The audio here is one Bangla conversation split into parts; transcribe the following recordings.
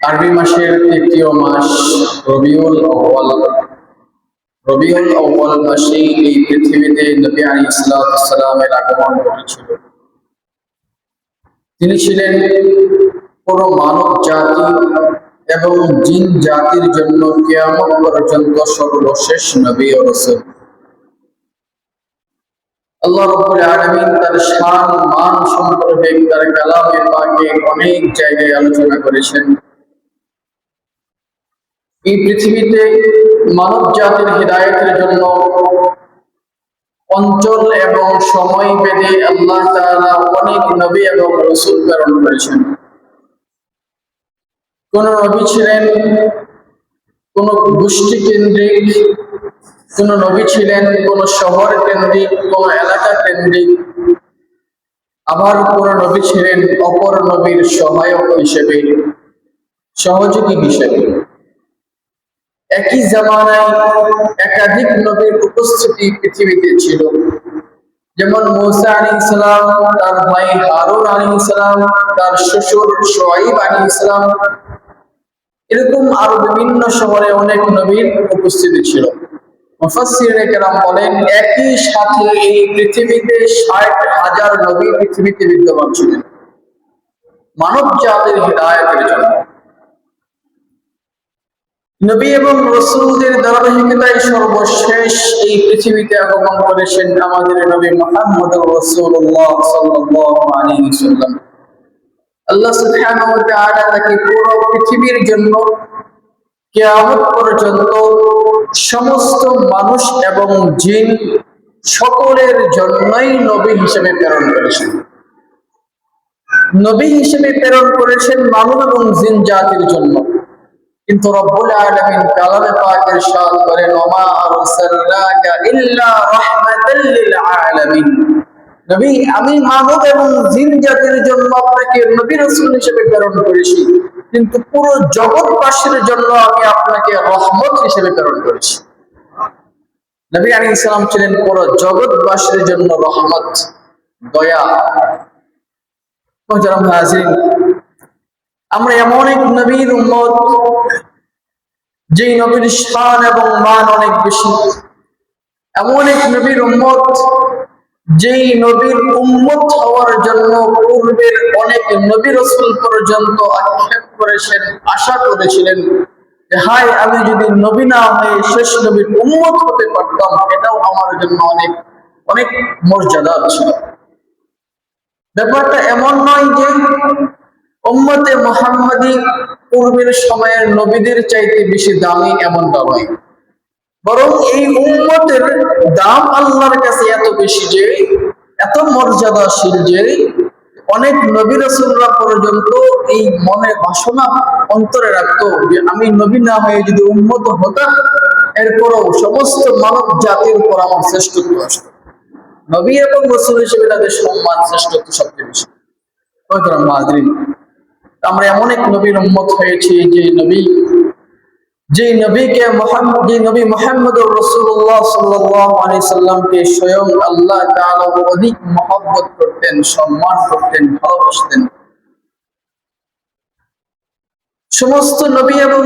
আরবি মাসের তৃতীয় মাস রবিউল আউয়াল। রবিউল আউয়াল মাসে এই পৃথিবীতে নবী আলাইহিস সালামের আগমন ঘটেছিল। তিনি ছিলেন পুরো মানব জাতি এবং জিন জাতির জন্য কিয়ামত পর্যন্ত সর্বশেষ নবী ও রাসূল। আল্লাহ রাব্বুল আলামিন তার শান মান সম্পর্কে তার কালামে পাকে অনেক জায়গায় আলোচনা করেছেন। এই পৃথিবীতে মানব জাতির হিদায়াতের জন্য অঞ্চল এবং সময় ভেদে আল্লাহ তাআলা অনেক নবী এবং রাসূল প্রেরণ করেছেন। কোন নবী ছিলেন কোন গোষ্ঠী কেন্দ্রিক, কোন নবী ছিলেন কোন শহর কেন্দ্রিক, কোন এলাকা কেন্দ্রিক, আবার কোন নবী ছিলেন অপর নবীর সহায়ক হিসেবে, সহযোগী হিসেবে। একই জামানায় একাধিক নবীর উপস্থিতি পৃথিবীতে ছিল। যেমন মূসা আলাইহিস সালাম, তার ভাই হারুন আলাইহিস সালাম, তার শ্বশুর শুআয়ব আলাইহিস সালাম, এরকম আরো বিভিন্ন শহরে অনেক নবীর উপস্থিতি ছিল। মুফাসসিরিনে কেরাম বলেন একই সাথে এই পৃথিবীতে ৬০,০০০ নবী পৃথিবীতে বিদ্যমান ছিলেন মানব জাতির হিদায়াতের জন্য। নবী এবং রাসূলদের ধারাবাহিকতায় সর্বশেষ এই পৃথিবীতে আগমন করেছেন আমাদের নবী মুহাম্মদুর রাসূলুল্লাহ সাল্লাল্লাহু আলাইহি ওয়াসাল্লাম। আল্লাহ সুবহানাহু ওয়া তাআলা তাকে পুরো পৃথিবীর জন্য কিয়ামত পর্যন্ত সমস্ত মানুষ এবং জিন সকলের জন্যই নবী হিসেবে প্রেরণ করেছেন। নবী হিসেবে প্রেরণ করেছেন মানব এবং জিন জাতির জন্য। কিন্তু রব্বুল আলামিন কালামে পাকে ইরশাদ করেন ওমা আরসালনাকা ইল্লা রাহমাতাল লিল আলামিন। নবী, আমি মানব এবং জিন জাতির জন্য আপনাকে নবী রাসূল হিসেবে প্রেরণ করেছি, কিন্তু পুরো জগৎবাসীর জন্য আমি আপনাকে রহমত হিসেবে প্রেরণ করেছি। নবী আলাইহিস সালাম ছিলেন পুরো জগৎবাসীর জন্য রহমত, দয়া। মুহতারাম হাজিরিন, আমরা এমন এক নবীর উম্মত যেই নবীর শান এবং মান অনেক বেশি, এমন এক নবীর উম্মত যেই নবীর উম্মত হওয়ার জন্য পূর্বের অনেক নবী রাসূল পর্যন্ত আক্ষেপ করেছেন, আশা করেছিলেন যে হায় আমি যদি নবী না হয়ে শেষ নবীর উম্মত হতে পারতাম, এটাও আমার জন্য অনেক অনেক মর্যাদা ছিল। ব্যাপারটা এমন নয় যে উম্মতে মুহাম্মাদী পূর্বের সময়ের নবীদের চাইতে বেশি দামি, এমনটা নয়। বরং এই উম্মতের দাম আল্লাহর কাছে এত বেশি যে, এত মর্যাদাশীল যে অনেক নবী রাসূলরা পর্যন্ত এই মনে বাসনা অন্তরে রাখতো যে আমি নবী না হয়ে যদি উম্মত হতাম, এরপরও সমস্ত মানব জাতির উপর আমার শ্রেষ্ঠত্ব আসতো। নবী এবং রাসূল হিসেবে তাদের সম্মান শ্রেষ্ঠত্ব সবচেয়ে বেশি। আমরা এমন এক নবীর উম্মত হয়েছি যে নবী মুহাম্মদুর রাসূলুল্লাহ সাল্লাল্লাহু আলাইহি সাল্লামকে স্বয়ং আল্লাহ তাআলা অধিক মহব্বত করতেন, সম্মান করতেন, ভালোবাসতেন। সমস্ত নবী এবং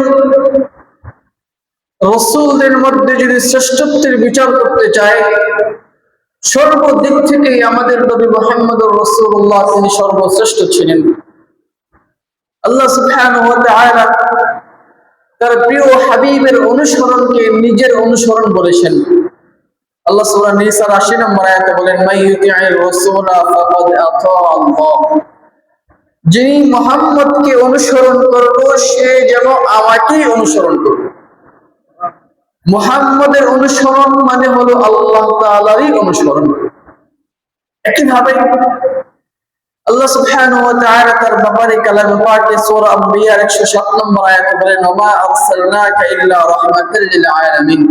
রাসূলদের মধ্যে যদি শ্রেষ্ঠত্বের বিচার করতে চায়, সর্বদিক থেকে আমাদের নবী মুহাম্মদুর রাসূলুল্লাহ তিনি সর্বশ্রেষ্ঠ ছিলেন। আল্লাহ সুবহানাহু ওয়া তাআলা তার প্রিয় হাবিবের অনুসরণকে নিজের অনুসরণ বলেছেন। আল্লাহ সূরা নিসার ৮০ নম্বর আয়াতে বলেন মাইয়ুতি'আর রাসূলা ফাকাদ আতা আল্লাহ। যিনি মুহাম্মদকে অনুসরণ করবে সে যেন আমাকেই অনুসরণ করবে। মুহাম্মদের অনুসরণ মানে হলো আল্লাহ তাআলারই অনুসরণ। একইভাবে আল্লাহ সুবহানাহু ওয়া তাআলা তার ব্যাপারে কালামে পাকে সূরা আম্বিয়া ১০৭ নম্বর আয়াতে বলেন ওমা আরসালনাকা ইল্লা রাহমাতাল লিল আলামিন।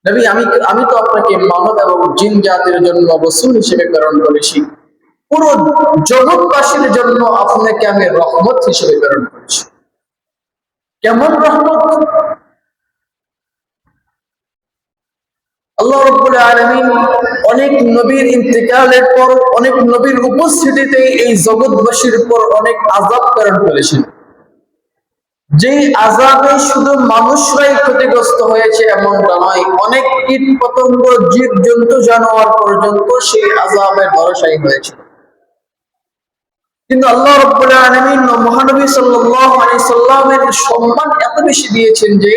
নবী, আমি তো আপনাকে মানব এবং জিন জাতির জন্য রাসূল হিসেবে প্রেরণ করেছি, পুরো জগৎবাসীর জন্য আপনাকে আমি রহমত হিসেবে প্রেরণ করেছি। কেমন রহমত? আল্লাহ রাব্বুল আলামিন অনেক নবীর ইন্তেকালের পর, অনেক নবীর উপস্থিতিতে এই জগৎবাসীর উপর অনেক আযাব প্রেরণ করেছেন। যেই আযাবে শুধু মানুষরাই ক্ষতিগ্রস্ত হয়েছে এমনটা নয়, অনেক কীট পতঙ্গ, জীব জন্তু, জানোয়ার পর্যন্ত সেই আযাবের ধরাশায়ী হয়েছে। কিন্তু আল্লাহ রাব্বুল আলামিন মহানবী সাল্লাল্লাহু আলাইহি সাল্লামের সম্মান এত বেশি দিয়েছেন যে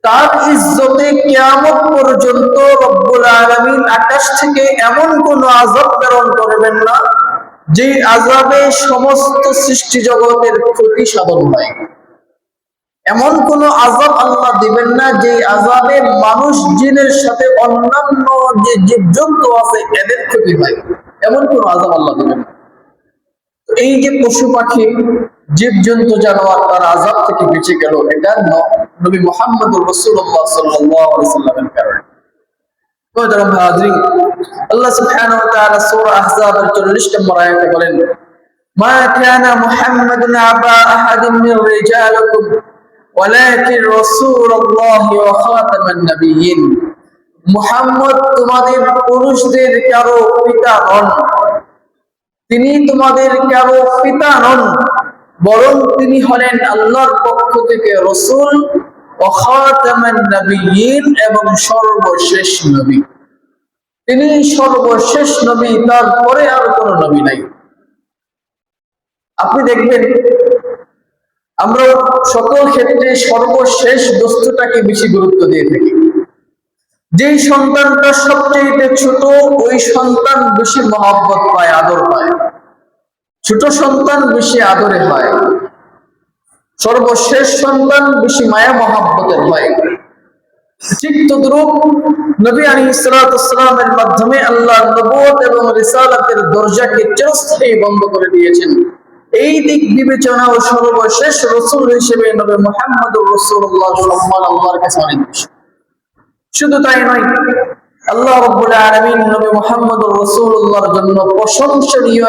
তার ইজ্জতে কিয়ামত পর্যন্ত রব্বুল আলামিন আকাশ থেকে এমন কোন আযাব প্রেরণ করবেন না যে আযাবে সমস্ত সৃষ্টি জগতের ক্ষতি সাধন হয়। এমন কোন আযাব আল্লাহ দিবেন না যে আযাবে মানুষ জিনের সাথে অন্যান্য যে জীবজন্তু আছে এদের ক্ষতি হয়, এমন কোন আযাব আল্লাহ দিবেন না। এই যে পশু পাখি, জীবজন্তু, জানোয়ার তার আযাব থেকে বেঁচে গেল, এটা নবী মুহাম্মদুর রাসূলুল্লাহ সাল্লাল্লাহু আলাইহি ওয়াসাল্লামের কারণে। আল্লাহ সুবহানাহু ওয়া তাআলা সূরা আহজাবের 40 নম্বর আয়াতে বলেন, মা কানা মুহাম্মাদুন আবা আহাদিন মির রিজালিকুম ওয়ালাকিন রাসূলুল্লাহি ওয়া খাতামান নাবিয়্যিন। মুহাম্মদ তোমাদের পুরুষদের কারো পিতা নন, তিনি তোমাদের কারো পিতা নন, বরং তিনি হলেন আল্লাহর পক্ষ থেকে রাসূল ও খাতামান নাবিয়্যিন, এবং সর্বশেষ নবী। তিনি সর্বশেষ নবী, তারপরে আর কোন নবী নাই। আপনি দেখবেন আমরা সকল ক্ষেত্রে সর্বশেষ বস্তুটাকে বেশি গুরুত্ব দিয়ে থাকি। যেই সন্তানটা সবচেয়ে ছোট, ওই সন্তান বেশি মহব্বত পায়, আদর পায়। ছোট সন্তান বেশি আদরে হয়, সর্বশেষ সন্তান বেশি মায়া মহব্বতের হয়। ঠিক তদ্রূপ নবী আলাইহিস সালাতু ওয়াস সালামের মাধ্যমে আল্লাহ নবুয়ত এবং রিসালাতের দরজাকে চিরস্থায়ী বন্ধ করে দিয়েছেন। এই দিক বিবেচনা ও সর্বশেষ রাসূল হিসেবে নবী মুহাম্মদুর রাসূলুল্লাহর সম্মান আল্লাহর কাছে অনেক বেশি। শুধু তাই নয়, আল্লাহ রাব্বুল আলামিন নবী মুহাম্মদুর রাসূলুল্লাহর জন্য প্রশংসনীয়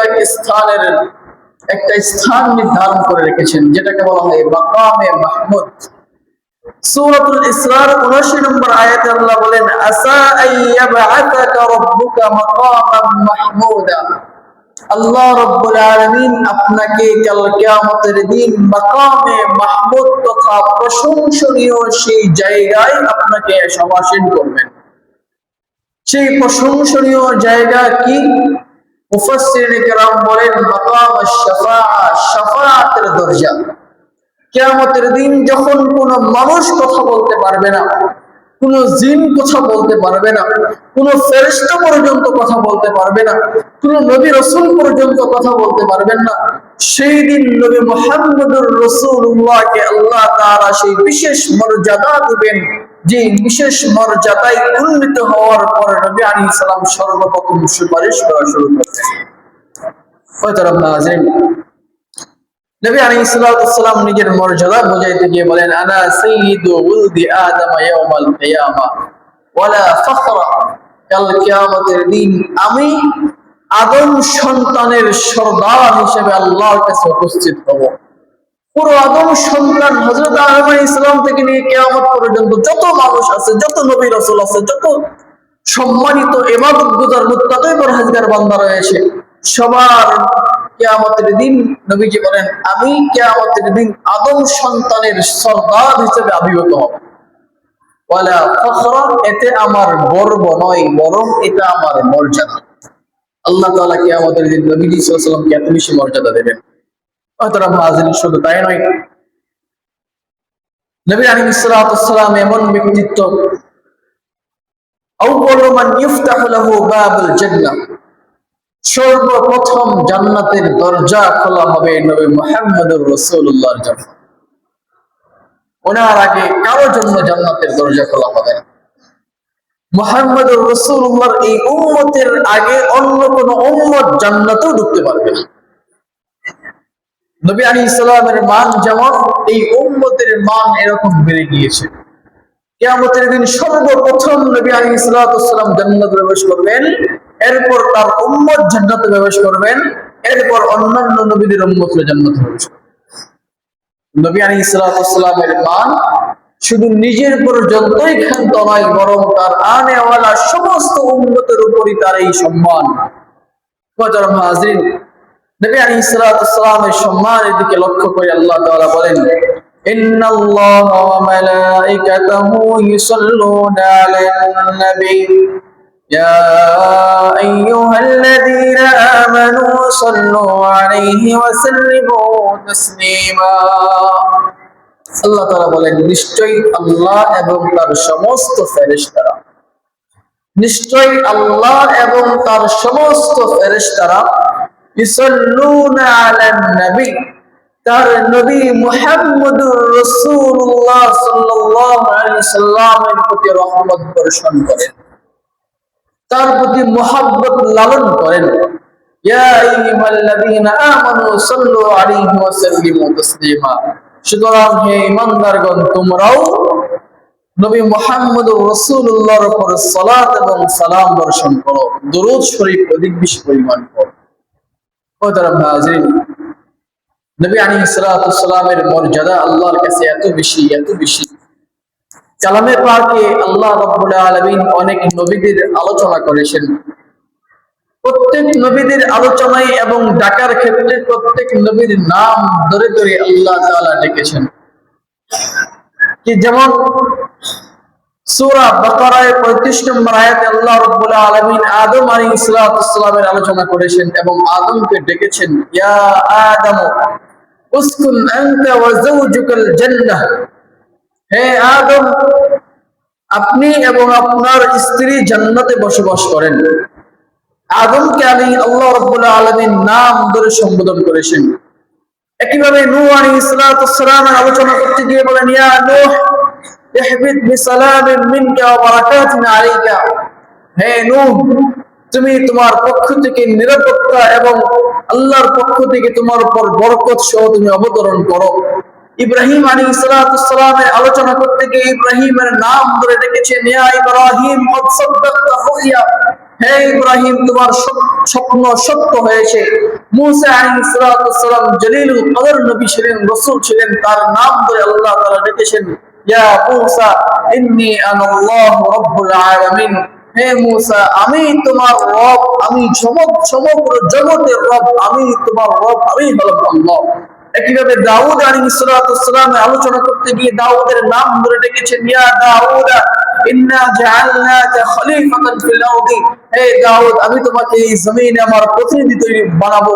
একটা স্থান নির্ধারণ করে রেখেছেন, যেটাকে বলা হয় মাকামে মাহমুদ। সূরাতুল ইসরার 79 নম্বর আয়াতে আল্লাহ বলেন, আসা আইয়াবআতাকা রাব্বুকা মাকামান মাহমুদা। আল্লাহ রাব্বুল আলামিন আপনাকে কাল কিয়ামতের দিন মাকামে মাহমুদ তথা প্রশংসনীয় সেই জায়গায় আপনাকে সমাসীন করবেন। সেই প্রশংসনীয় জায়গা কি? মুফাসসিরিনে কেরাম বলেন মাকাম আশ-শাফাআ, শাফাআতের দরজা। কিয়ামতের দিন যখন কোন মানুষ কথা বলতে পারবে না, কোন জিন কথা বলতে পারবে না, কোন ফেরেশতা পর্যন্ত কথা বলতে পারবে না, কোন নবী রাসূল পর্যন্ত কথা বলতে পারবেন না, সেই দিন নবী মুহাম্মদুর রাসূলুল্লাহকে আল্লাহ তাআলা সেই বিশেষ মর্যাদা দিবেন, যে বিশেষ মর্যাদায় উন্নীত হওয়ার পর নবী আলাইহিস সালাম সর্বপ্রথম সুপারিশ করা শুরু করবেন। নবী আলাইহিস সালাম নিজের মর্যাদা বোঝাইতে গিয়ে বলেন, আনা সাইয়্যিদু উলদি আদম ইয়াউমাল কিয়ামা ওয়ালা ফখরা। কাল কিয়ামতের দিন আমি আদম সন্তানের সরদার হিসেবে আল্লাহর কাছে উপস্থিত হব। পুরো আদম সন্তান হযরত আদম আলাইহিস সালাম থেকে নিয়ে কিয়ামত পর্যন্ত যত মানুষ আছে, যত নবী রাসূল আছে, যত সম্মানিত ইবাদতগুজার মুত্তাকি পরহেজগার বান্দা রয়েছে, সবার কিয়ামতের দিন নবীজি বলেন আমি কিয়ামতের দিন আদম সন্তানের সরদার হিসেবে আবির্ভূত হব। ওয়ালা ফখরা, এতে আমার গর্ব নয়, বরং এটা আমার মর্যাদা। আল্লাহ তাআলা কিয়ামতের দিন নবীজি সাল্লাল্লাহু আলাইহি ওয়াসাল্লামকে এত বেশি মর্যাদা দেবেন। অতঃপর হাজির, শুধু তাই নয়, নবী আলাইহিস সালাতু ওয়াস সালাম এমন ব্যক্তিত্ব, আউয়ালু মান ইফতাহু লাহু বাবুল জান্নাহ, সর্বপ্রথম জান্নাতের দরজা খোলা হবে নবী মুহাম্মদুর রাসূলুল্লাহর জন্য। ওনার আগে কারো জন্য জান্নাতের দরজা খোলা হবে না। মুহাম্মদুর রাসূলুল্লাহর এই উম্মতের আগে অন্য কোন উম্মত জান্নাতেও ঢুকতে পারবে না। নবী আলাইহিস সালামের মান যেমন, এই উম্মতের মান এরকম বেড়ে গিয়েছে। কিয়ামতের দিন সর্বপ্রথম নবী আলাইহিস সালাম জান্নাতে প্রবেশ করবেন, এরপর তার উম্মত জান্নাতে প্রবেশ করবেন, এরপর অন্যান্য নবীদের উম্মতরা জান্নাতে প্রবেশ করবেন। নবী আলাইহিস সালামের মান শুধু নিজের পর্যন্তই ক্ষান্ত নয়, বরং তার আনেওয়ালা সমস্ত উম্মতের উপরই তার এই সম্মান। হাজিরিন, নবী আলাইহিস সালামের সম্মানের দিকে লক্ষ্য করে আল্লাহ তাআলা বলেন, ইন্নাল্লাহা ওয়া মালাইকাতাহু ইউসাল্লুনা আলান নবী ইয়া আইয়ুহাল্লাযীনা আমানু সাল্লু আলাইহি ওয়া সাল্লিমু তাসলিমা। আল্লাহ তাআলা বলেন, নিশ্চয়ই আল্লাহ এবং তার সমস্ত ফেরেশতারা, নিশ্চয়ই আল্লাহ এবং তার সমস্ত ফেরেশতারা ইউসাল্লুনা আলান নবী, তার নবী মুহাম্মদুর রাসূলুল্লাহ সাল্লাল্লাহু আলাইহি সাল্লামের প্রতি রহমত বর্ষণ করেন, তার প্রতি মহব্বত লালন করেন। ইয়া আইয়ুহাল্লাযীনা আমানু সাল্লু আলাইহি ওয়া সাল্লিমু তাসলিমা। সুতরাং হে ঈমানদারগণ, তোমরাও নবী মুহাম্মদুর রাসূলুল্লাহর উপর সালাত এবং সালাম বর্ষণ করো, দরুদ শরীফ অধিক বেশি পরিমাণ করো। মুহতারাম হাজিরিন, নবী আলাইহিস সালাতু ওয়াস সালামের মর্যাদা আল্লাহর কাছে এত বেশি, এত বেশি। কালামে পাকে আল্লাহ রাব্বুল আলামিন অনেক নবীদের আলোচনা করেছেন। প্রত্যেক নবীদের আলোচনায় এবং ডাকার ক্ষেত্রে প্রত্যেক নবীর নাম ধরে ধরে আল্লাহ তাআলা ডেকেছেন। কি যেমন সূরা বাকারায় 35 নম্বর আয়াতে আল্লাহ রাব্বুল আলামিন আদম আলাইহিস সালাতু ওয়াস সালামের আলোচনা করেছেন এবং আদমকে ডেকেছেন, ইয়া আদম উসকুন আনতা ওয়া যাওজুকাল জান্নাহ। হে আদম, আপনি এবং আপনার স্ত্রী জান্নাতে বসবাস করেন। আদমকে আল্লাহ রাব্বুল আলামিন নাম ধরে সম্বোধন করেছেন। একইভাবে নূহ আলাইহিস সালাতু ওয়াস সালামের আলোচনা করতে গিয়ে বলেন, ইয়া নূহ ইহবিত বিসালামিন মিনকা ওয়া বারাকাতিন আলাইকা। হে নূহ, তুমি তোমার পক্ষ থেকে নিরাপত্তা এবং আল্লাহর পক্ষ থেকে তোমার উপর বরকত সহ তুমি অবতরণ করো। ইব্রাহিম আলাইহিস সালাতু ওয়াস সালামের আলোচনা করতে গিয়ে ইব্রাহিমের নাম ধরে ডেকেছেন, ইয়া ইব্রাহিম কদ সাদ্দাকতা রুইয়া। হে ইব্রাহিম, তোমার স্বপ্ন সত্য হয়েছে। মূসা আলাইহিস সালাতু ওয়াস সালাম জলিলুল কদর নবী ছিলেন, রাসূল ছিলেন, তার নাম ধরে আল্লাহ তাআলা ডেকেছেন, ইয়া মূসা ইন্নী আনাল্লাহু রাব্বুল আলামিন। হে মূসা, আমি তোমার রব, আমি সমগ্র জগতের রব, আমি তোমার রব, আমি হলাম আল্লাহ। একইভাবে দাউদ আলাইহিস সালাতু ওয়াস সালামের আলোচনা করতে গিয়ে দাউদের নাম ধরে ডেকেছেন, ইয়া দাউদ ইন্না জাআলনাকা খলিফাতান ফিল আরদি। হে দাউদ, আমি তোমাকে এই জমিনে আমার প্রতিনিধি তৈরি বানাবো।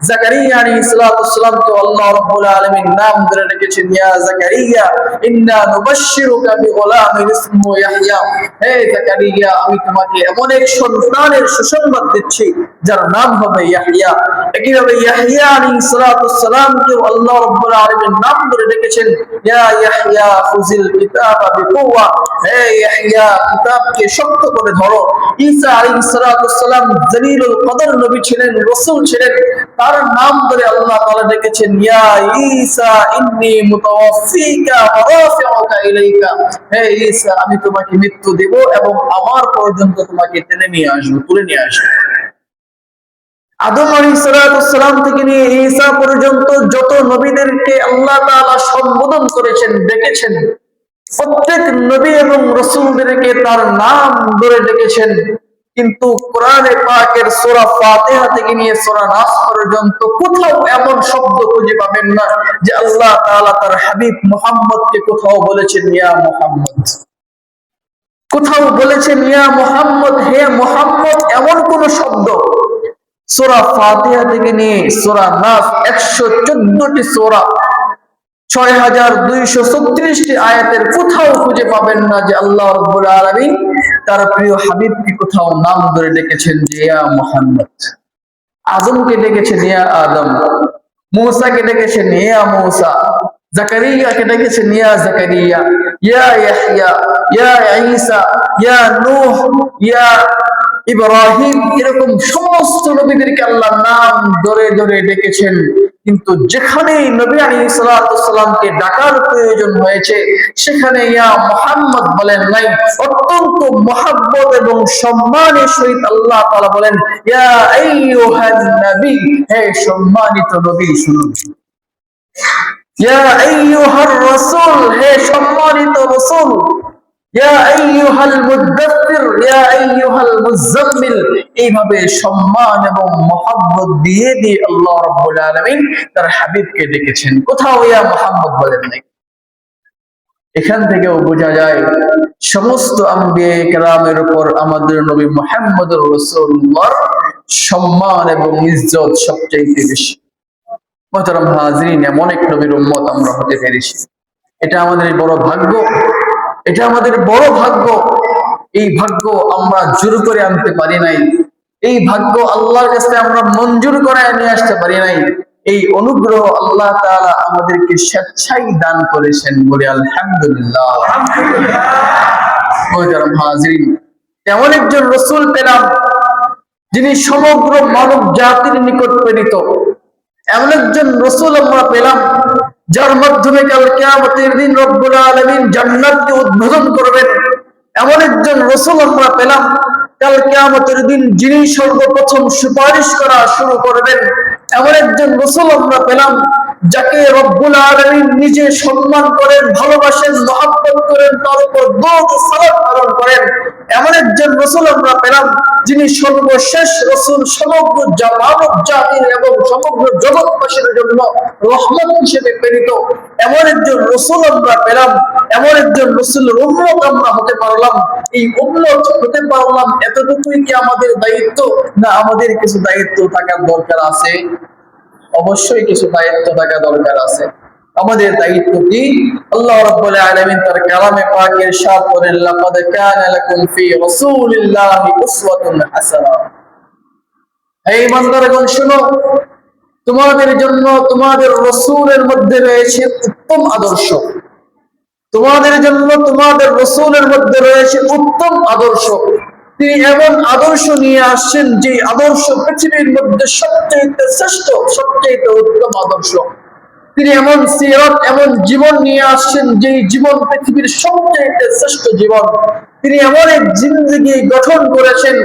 জাকারিয়া আলাইহিস সালাতু ওয়াস সালামকে আল্লাহ রাব্বুল আলামিন নাম ধরে ডেকেছেন, ইয়া জাকারিয়া ইন্না নুবাশশিরুকা বিগুলামিন ইসমুহু ইয়াহইয়া। হে জাকারিয়া, আমি তোমাকে এমন এক সন্তানের সুসংবাদ দিচ্ছি যার নাম হবে ইয়াহইয়া। একইভাবে ইয়াহইয়া আলাইহিস সালাতু ওয়াস সালামকে আল্লাহ রাব্বুল আলামিন নাম ধরে ডেকেছেন, ইয়া ইয়াহইয়া খুযিল কিতাবা বিকুওয়া। হে ইয়াহইয়া, কিতাবকে শক্ত করে ধরো। ঈসা আলাইহিস সালাতু ওয়াস সালাম জলিলুল কদর নবী ছিলেন, রাসূল ছিলেন, তার নাম ধরে আল্লাহ তাআলা ডেকেছেন, ইয়া ঈসা ইন্নী মুতাওয়াফফিকা ওয়া রাফিউকা ইলাইকা। হে ঈসা, আমি তোমাকে মৃত্যু দেব এবং আমার পর্যন্ত তোমাকে টেনে নিয়ে আসবো, তুলে নিয়ে আসবো। আদম আলাইহিস সালাতু ওয়াস সালাম থেকে নিয়ে ঈসা পর্যন্ত যত নবীদেরকে আল্লাহ তাআলা সম্বোধন করেছেন, ডেকেছেন, প্রত্যেক নবী এবং রাসূলদেরকে তার নাম ধরে ডেকেছেন। কিন্তু কোরআনে পাকের সূরা ফাতিহা থেকে নিয়ে সূরা নাস পর্যন্ত কোথাও এমন শব্দ খুঁজে পাবেন না যে আল্লাহ তাআলা তার হাবিব মুহাম্মদকে কোথাও বলেছেন ইয়া মুহাম্মদ, কোথাও বলেছেন ইয়া মুহাম্মদ, হে মুহাম্মদ, এমন কোন শব্দ সূরা ফাতিহা থেকে নিয়ে সূরা নাস 114টি সূরা 6236টি আয়াতের কোথাও খুঁজে পাবেন না যে আল্লাহ রাব্বুল আলামিন তার প্রিয় হাবিবকে কোথাও নাম ধরে ডেকেছেন যে ইয়া মুহাম্মদ। আদমকে ডেকেছেন ইয়া আদম, মূসাকে ডেকেছেন ইয়া মূসা, জাকারিয়াকে ডেকেছেন ইয়া জাকারিয়া, ইয়া ইয়াহইয়া, ইয়া ঈসা, ইয়া নূহ, ইয়া ইব্রাহিম, এরকম সমস্ত নবীদেরকে আল্লাহ নাম ধরে ধরে ডেকেছেন। কিন্তু যেখানেই নবী আলাইহিস সালাতু ওয়াস সালামকে ডাকার প্রয়োজন হয়েছে সেখানে ইয়া মুহাম্মদ বলেন নাই। অত্যন্ত মহব্বত এবং সম্মানের সহিত আল্লাহ তাআলা বলেন, ইয়া আইয়ুহান নবী, হে সম্মানিত নবী শুনুন। ইয়া আইয়ুহার রাসূল, হে সম্মানিত রাসূল। ইয়া আইয়ুহাল মুদাথথির, ইয়া আইয়ুহাল মুযাম্মিল। এইভাবে সম্মান এবং মহব্বত দিয়ে দিয়ে আল্লাহ রাব্বুল আলামিন তার হাবিবকে ডেকেছেন, কোথাও ইয়া মুহাম্মদ বলেন নাই। এখান থেকেও বোঝা যায় সমস্ত আম্বিয়া কেরামের উপর আমাদের নবী মুহাম্মদুর রাসূলুল্লাহর সম্মান এবং ইজ্জত সবচেয়ে বেশি। মুহতারাম হাজিরিন, এমন এক নবীর উম্মত আমরা হতে পেরেছি, এটা আমাদের বড় ভাগ্য, এটা আমাদের বড় ভাগ্য। এই ভাগ্য আমরা জোর করে আনতে পারি নাই, এই ভাগ্য আল্লাহর কাছে আমরা মঞ্জুর করে নিয়ে আসতে পারি নাই। এই অনুগ্রহ আল্লাহ তাআলা আমাদেরকে স্বেচ্ছায় দান করেছেন, বলে আলহামদুলিল্লাহ। মুহতারাম হাজিরিন, এমন একজন রাসূল পেলাম যিনি সমগ্র মানব জাতির নিকট প্রেরিত। এমন একজন রাসূল আমরা পেলাম যার মাধ্যমে কাল কিয়ামতের দিন রব্বুল আলামিন জান্নাতকে উদ্বোধন করবেন। এমন একজন রাসূল আমরা পেলাম কাল কিয়ামতের দিন যিনি সর্বপ্রথম সুপারিশ করা শুরু করবেন। এমন একজন রাসূল আমরা পেলাম যাকে রব্বুল আলামিন নিজে সম্মান করেন, ভালোবাসেন, মহব্বত করেন, তার উপর দরুদ ও সালাত প্রেরণ করেন। এমন একজন রাসূল আমরা পেলাম যিনি সর্বশেষ রাসূল, সমগ্র মানব জাতির এবং সমগ্র জগৎবাসীর জন্য রহমত হিসেবে প্রেরিত। এমন একজন রাসূল আমরা পেলাম, এমন একজন রাসূলের উম্মত আমরা হতে পারলাম। এই উম্মত হতে পারলাম এতটুকুই কি আমাদের দায়িত্ব, না আমাদের কিছু দায়িত্ব থাকার দরকার আছে? অবশ্যই কিছু দায়িত্ব থাকা দরকার আছে। আমাদের দায়িত্ব কি? আল্লাহ রাব্বুল আলামিন তার কালামে পাকে ইরশাদ করেন, লাকাদ কানা লাকুম ফি রাসূলিল্লাহি উসওয়াতুন হাসানাহ। এই বান্দারগণ শুনো, তোমাদের জন্য তোমাদের রাসূলের মধ্যে রয়েছে উত্তম আদর্শ। তোমাদের জন্য তোমাদের রাসূলের মধ্যে রয়েছে উত্তম আদর্শ। তিনি এমন আদর্শ নিয়ে আসছেন যে আদর্শ পৃথিবীর মধ্যে সবচেয়ে শ্রেষ্ঠ, সবচেয়ে উত্তম আদর্শ। তিনি এমন সিরাত, এমন জীবন নিয়ে আসছেন যে জীবন পৃথিবীর সবচেয়ে শ্রেষ্ঠ জীবন। তিনি এমন এক জিন্দেগি গঠন করেছেন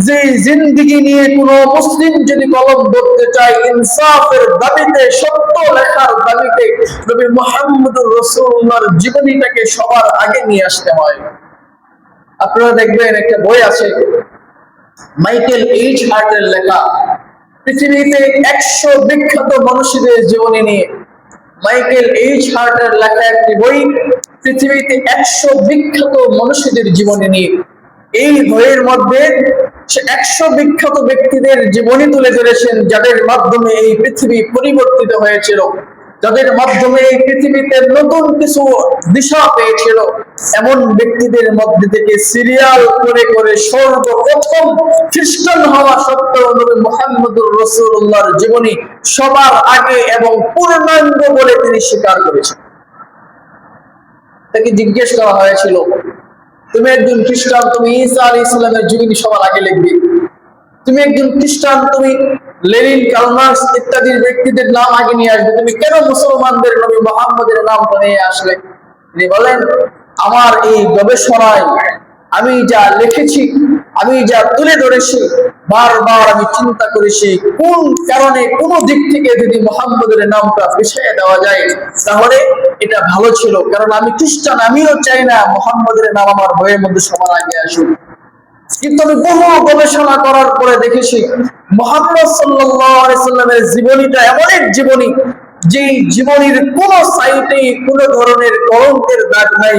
যে জিন্দেগি নিয়ে কোনো মুসলিম যদি কলম ধরতে চায়, ইনসাফের দাবিতে, সত্য লেখার দাবিতে নবী মুহাম্মদুর রাসূলুল্লাহর জীবনীটাকে সবার আগে নিয়ে আসতে হয়। আপনারা দেখবেন একটা বই আছে মাইকেল এইচ হার্টের লেখা, পৃথিবীতে 100 বিখ্যাত মানুষদের জীবনী নিয়ে। মাইকেল এইচ হার্টের লেখা একটি বই, পৃথিবীতে 100 বিখ্যাত মানুষদের জীবনী নিয়ে। এই বইয়ের মধ্যে সে 100 বিখ্যাত ব্যক্তিদের জীবনী তুলে ধরেছেন যাদের মাধ্যমে এই পৃথিবী পরিবর্তিত হয়েছিল, যাদের মাধ্যমে এই পৃথিবীতে নতুন কিছু দিশা পেয়েছিল। এমন ব্যক্তিদের মধ্যে থেকে সিরিয়াল করে করে সর্বপ্রথম খ্রিস্টান হওয়া সত্ত্বেও নবী মুহাম্মদুর রাসূলুল্লাহর জীবনী সবার আগে এবং পূর্ণাঙ্গ বলে তিনি স্বীকার করেছেন। তাকে জিজ্ঞেস করা হয়েছিল, তুমি একজন খ্রিস্টান, তুমি ঈসা আলাইহিস সালামের জীবনী সবার আগে লিখবে। তুমি একজন খ্রিস্টান, তুমি লেনিন, কার্ল মার্কস ইত্যাদি ব্যক্তিদের নাম আগে নিয়ে আসবে, তুমি কেন মুসলমানদের নবী মুহাম্মদের নামটা নিয়ে আসলে? তিনি বলেন, আমার এই গবেষণায় আমি যা লিখেছি, আমি যা তুলে ধরেছি, বারবার আমি চিন্তা করেছি কোন কারণে, কোন দিক থেকে যদি মুহাম্মদের নামটা পিছিয়ে দেওয়া যায় তাহলে এটা ভালো ছিল। কারণ আমি খ্রিস্টান, আমিও চাই না মুহাম্মদের নাম আমার বইয়ের মধ্যে সবার আগে আসুক। কিন্তু আমি বহু গবেষণা করার পরে দেখেছি মুহাম্মদ সাল্লাল্লাহু আলাইহি সাল্লামের জীবনীটা এমন এক জীবনী, যে জীবনীর কোন সাইডে কোন ধরনের কলঙ্কের দাগ নাই,